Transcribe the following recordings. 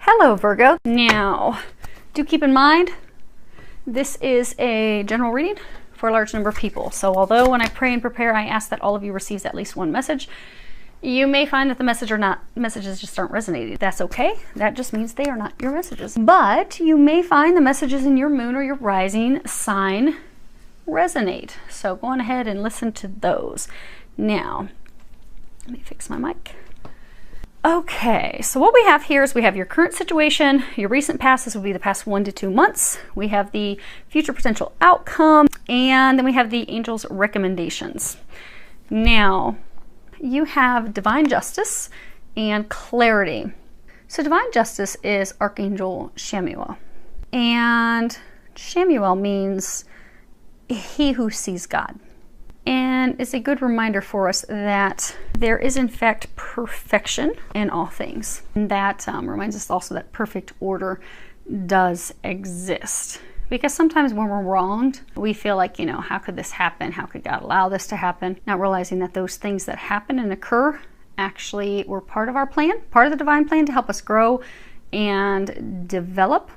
Hello, Virgo. Now, do keep in mind, this is a general reading for a large number of people. So although when I pray and prepare, I ask that all of you receives at least one message, you may find that the messages just aren't resonating. That's okay. That just means they are not your messages. But you may find the messages in your moon or your rising sign resonate. So go on ahead and listen to those. Now, let me fix my mic. Okay, so what we have here is we have your current situation, your recent past, this would be the past 1 to 2 months. We have the future potential outcome, and then we have the angel's recommendations. Now, you have divine justice and clarity. So divine justice is Archangel Chamuel. And Chamuel means he who sees God. And it's a good reminder for us that there is in fact perfection in all things. And that reminds us also that perfect order does exist. Because sometimes when we're wronged, we feel like, you know, how could this happen? How could God allow this to happen? Not realizing that those things that happen and occur actually were part of our plan, part of the divine plan to help us grow and develop.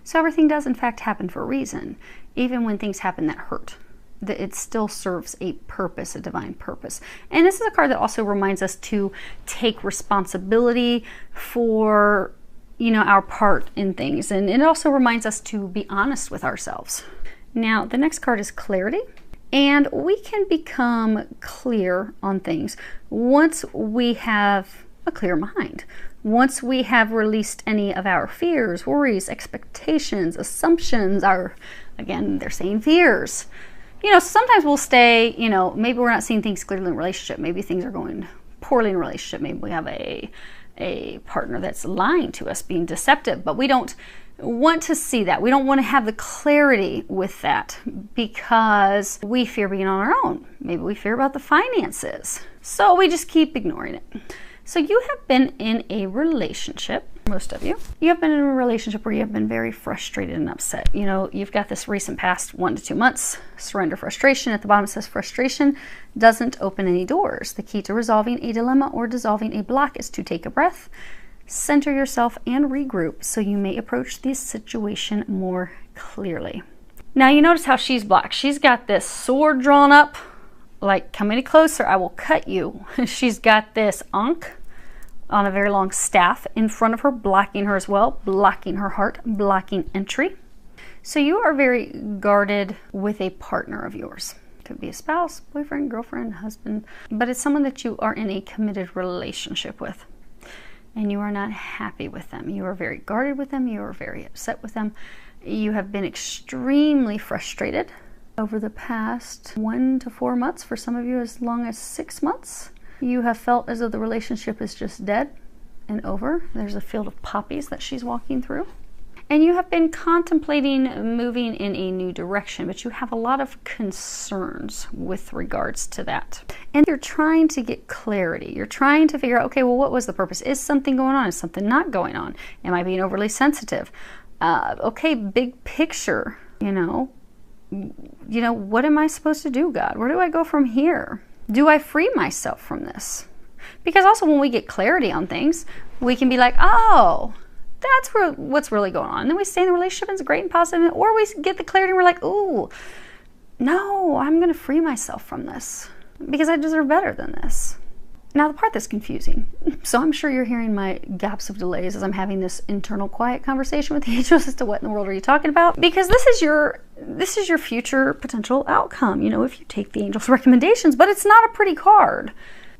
So everything does in fact happen for a reason, even when things happen that hurt. That it still serves a purpose, a divine purpose. And this is a card that also reminds us to take responsibility for, you know, our part in things. And it also reminds us to be honest with ourselves. Now, the next card is clarity. And we can become clear on things once we have a clear mind. Once we have released any of our fears, worries, expectations, assumptions, again, they're saying fears. You know, sometimes we'll stay, you know, maybe we're not seeing things clearly in a relationship. Maybe things are going poorly in a relationship. Maybe we have a partner that's lying to us, being deceptive, but we don't want to see that. We don't want to have the clarity with that because we fear being on our own. Maybe we fear about the finances. So we just keep ignoring it. So you have been in a relationship, most of you. You have been in a relationship where you have been very frustrated and upset. You know, you've got this recent past 1 to 2 months, surrender frustration. At the bottom it says frustration doesn't open any doors. The key to resolving a dilemma or dissolving a block is to take a breath, center yourself, and regroup so you may approach this situation more clearly. Now you notice how she's blocked. She's got this sword drawn up, like, come any closer, I will cut you. She's got this ankh on a very long staff in front of her, blocking her as well, blocking her heart, blocking entry. So you are very guarded with a partner of yours. Could be a spouse, boyfriend, girlfriend, husband, but it's someone that you are in a committed relationship with. And you are not happy with them. You are very guarded with them. You are very upset with them. You have been extremely frustrated over the past 1 to 4 months, for some of you as long as 6 months. You have felt as though the relationship is just dead and over. There's a field of poppies that she's walking through. And you have been contemplating moving in a new direction, but you have a lot of concerns with regards to that. And you're trying to get clarity. You're trying to figure out, okay, well, what was the purpose? Is something going on? Is something not going on? Am I being overly sensitive? Okay, big picture, you know, what am I supposed to do, God? Where do I go from here? Do I free myself from this? Because also when we get clarity on things, we can be like, oh, that's what's really going on. And then we stay in the relationship and it's great and positive. Or we get the clarity and we're like, ooh, no, I'm going to free myself from this because I deserve better than this. Now the part that's confusing. So I'm sure you're hearing my gaps of delays as I'm having this internal quiet conversation with the angels as to what in the world are you talking about? Because this is your future potential outcome, you know, if you take the angel's recommendations, but it's not a pretty card.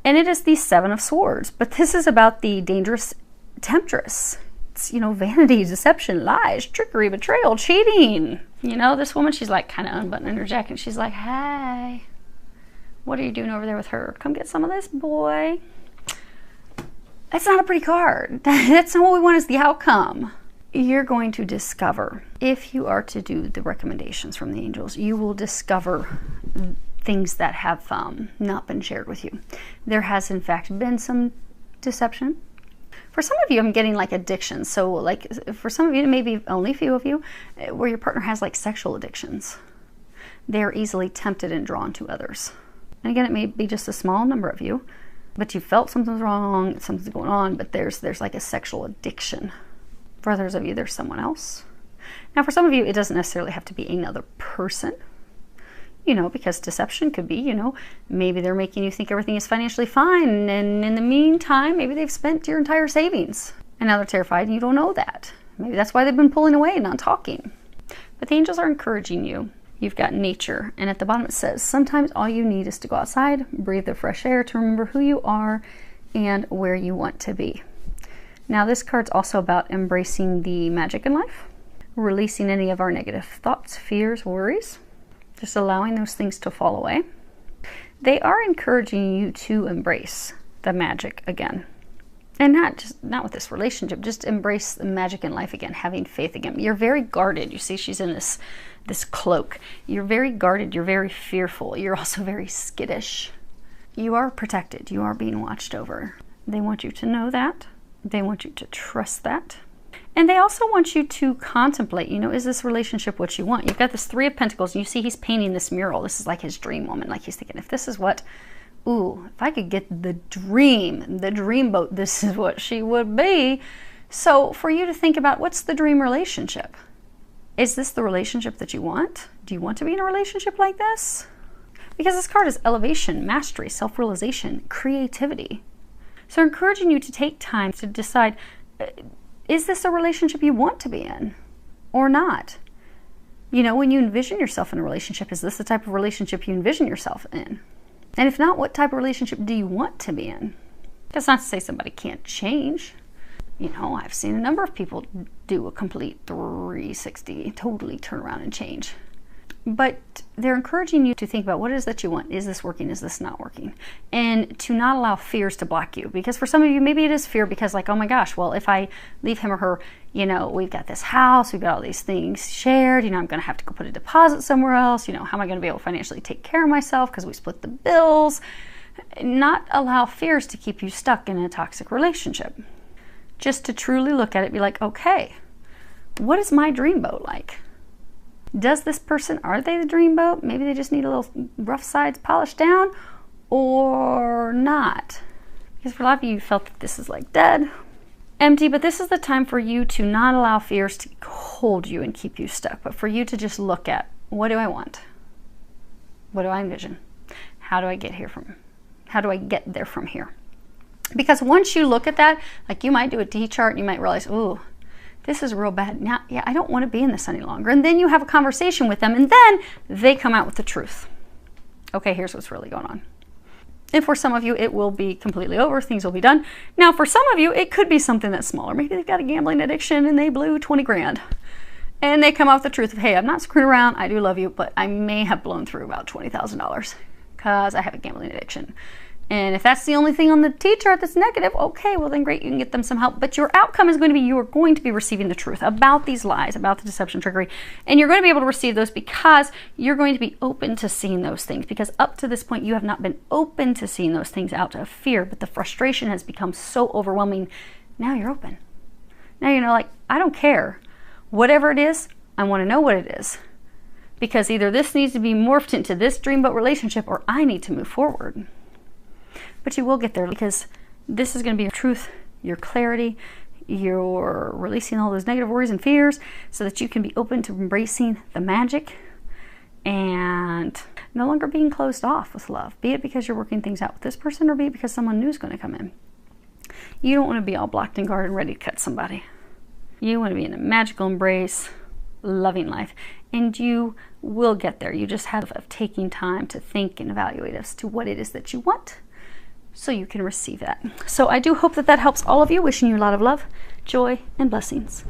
And it is the 7 of Swords, but this is about the dangerous temptress. It's, you know, vanity, deception, lies, trickery, betrayal, cheating. You know, this woman, she's like kind of unbuttoning her jacket. She's like, hey, what are you doing over there with her? Come get some of this, boy. That's not a pretty card. That's not what we want is the outcome. You're going to discover, if you are to do the recommendations from the angels, you will discover things that have not been shared with you. There has, in fact, been some deception. For some of you, I'm getting like addiction. So like for some of you, maybe only a few of you, where your partner has like sexual addictions. They're easily tempted and drawn to others. And again, it may be just a small number of you, but you felt something's wrong, something's going on, but there's like a sexual addiction For others of you, there's someone else. Now, for some of you, it doesn't necessarily have to be another person, you know, because deception could be, you know, maybe they're making you think everything is financially fine, and in the meantime, maybe they've spent your entire savings, and now they're terrified and you don't know that. Maybe that's why they've been pulling away and not talking. But the angels are encouraging you. You've got nature, and at the bottom it says, sometimes all you need is to go outside, breathe the fresh air, to remember who you are and where you want to be. Now, this card's also about embracing the magic in life, releasing any of our negative thoughts, fears, worries, just allowing those things to fall away. They are encouraging you to embrace the magic again. And not with this relationship, just embrace the magic in life again, having faith again. You're very guarded. You see, she's in this cloak. You're very guarded. You're very fearful. You're also very skittish. You are protected. You are being watched over. They want you to know that. They want you to trust that. And they also want you to contemplate, you know, is this relationship what you want? You've got this Three of Pentacles, and you see he's painting this mural. This is like his dream woman. Like he's thinking, if this is what, ooh, if I could get the dream boat, this is what she would be. So for you to think about, what's the dream relationship? Is this the relationship that you want? Do you want to be in a relationship like this? Because this card is elevation, mastery, self-realization, creativity. So encouraging you to take time to decide, is this a relationship you want to be in or not? You know, when you envision yourself in a relationship, is this the type of relationship you envision yourself in? And if not, what type of relationship do you want to be in? That's not to say somebody can't change. You know, I've seen a number of people do a complete 360, totally turn around and change. But they're encouraging you to think about what it is that you want. Is this working? Is this not working? And to not allow fears to block you. Because for some of you, maybe it is fear because like, oh my gosh, well, if I leave him or her, you know, we've got this house, we've got all these things shared, you know, I'm going to have to go put a deposit somewhere else. You know, how am I going to be able to financially take care of myself because we split the bills? Not allow fears to keep you stuck in a toxic relationship. Just to truly look at it, be like, okay, what is my dream boat like? Does this person, are they the dream boat? Maybe they just need a little rough sides polished down, or not. Because for a lot of you, you felt that this is like dead, empty, but this is the time for you to not allow fears to hold you and keep you stuck, but for you to just look at, what do I want? What do I envision? How do I get there from here? Because once you look at that, like you might do a D chart and you might realize, ooh, this is real bad. Now, yeah, I don't want to be in this any longer. And then you have a conversation with them, and then they come out with the truth. Okay, here's what's really going on. And for some of you, it will be completely over. Things will be done. Now, for some of you, it could be something that's smaller. Maybe they've got a gambling addiction and they blew 20 grand. And they come out with the truth of, hey, I'm not screwing around. I do love you, but I may have blown through about $20,000 because I have a gambling addiction. And if that's the only thing on the T chart that's negative, okay, well then great, you can get them some help. But your outcome is going to be, you are going to be receiving the truth about these lies, about the deception, trickery. And you're going to be able to receive those because you're going to be open to seeing those things. Because up to this point, you have not been open to seeing those things out of fear. But the frustration has become so overwhelming. Now you're open. Now you're like, I don't care. Whatever it is, I want to know what it is. Because either this needs to be morphed into this dreamboat relationship or I need to move forward. But you will get there because this is going to be your truth, your clarity, you're releasing all those negative worries and fears so that you can be open to embracing the magic and no longer being closed off with love. Be it because you're working things out with this person or be it because someone new is going to come in. You don't want to be all blocked and guarded and ready to cut somebody. You want to be in a magical embrace, loving life. And you will get there. You just have of taking time to think and evaluate as to what it is that you want, so you can receive that. So I do hope that that helps all of you. Wishing you a lot of love, joy, and blessings.